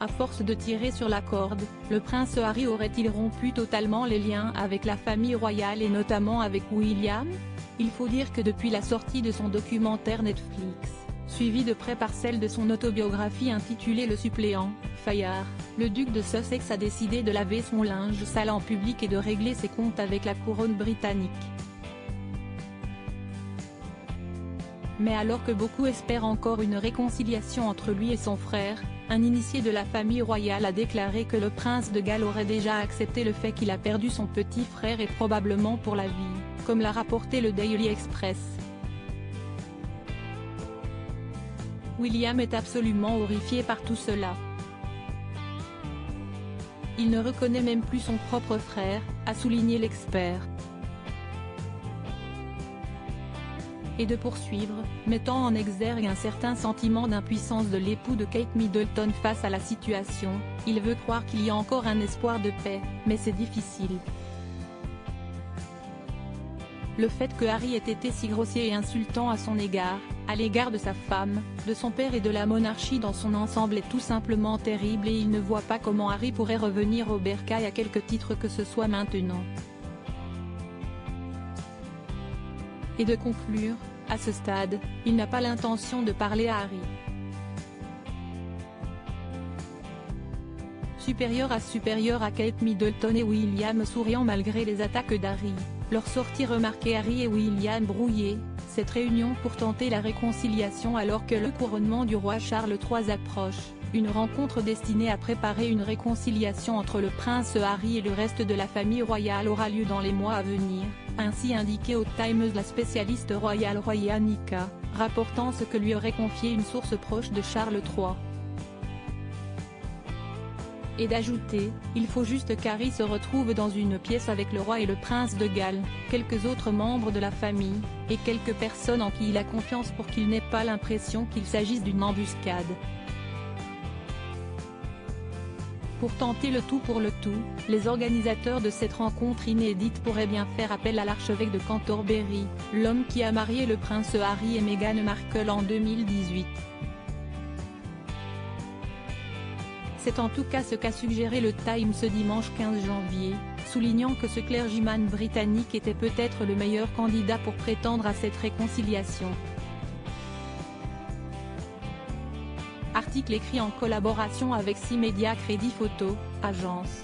À force de tirer sur la corde, le prince Harry aurait-il rompu totalement les liens avec la famille royale et notamment avec William? Il faut dire que depuis la sortie de son documentaire Netflix, suivi de près par celle de son autobiographie intitulée Le suppléant, Fayard, le duc de Sussex a décidé de laver son linge sale en public et de régler ses comptes avec la couronne britannique. Mais alors que beaucoup espèrent encore une réconciliation entre lui et son frère, un initié de la famille royale a déclaré que le prince de Galles aurait déjà accepté le fait qu'il a perdu son petit frère et probablement pour la vie, comme l'a rapporté le Daily Express. William est absolument horrifié par tout cela. Il ne reconnaît même plus son propre frère, a souligné l'expert. Et de poursuivre, mettant en exergue un certain sentiment d'impuissance de l'époux de Kate Middleton face à la situation, il veut croire qu'il y a encore un espoir de paix, mais c'est difficile. Le fait que Harry ait été si grossier et insultant à l'égard de sa femme, de son père et de la monarchie dans son ensemble est tout simplement terrible et il ne voit pas comment Harry pourrait revenir au bercail à quelque titre que ce soit maintenant. Et de conclure, à ce stade, il n'a pas l'intention de parler à Harry. Supérieur à Kate Middleton et William souriant malgré les attaques d'Harry, leur sortie remarquée Harry et William brouillés, cette réunion pour tenter la réconciliation alors que le couronnement du roi Charles III approche, une rencontre destinée à préparer une réconciliation entre le prince Harry et le reste de la famille royale aura lieu dans les mois à venir, ainsi indiqué au Times la spécialiste royale Nika, rapportant ce que lui aurait confié une source proche de Charles III. Et d'ajouter, il faut juste qu'Harry se retrouve dans une pièce avec le roi et le prince de Galles, quelques autres membres de la famille, et quelques personnes en qui il a confiance pour qu'il n'ait pas l'impression qu'il s'agisse d'une embuscade. Pour tenter le tout pour le tout, les organisateurs de cette rencontre inédite pourraient bien faire appel à l'archevêque de Canterbury, l'homme qui a marié le prince Harry et Meghan Markle en 2018. C'est en tout cas ce qu'a suggéré le Times ce dimanche 15 janvier, soulignant que ce clergyman britannique était peut-être le meilleur candidat pour prétendre à cette réconciliation. Article écrit en collaboration avec 6 médias Crédit Photo, agence.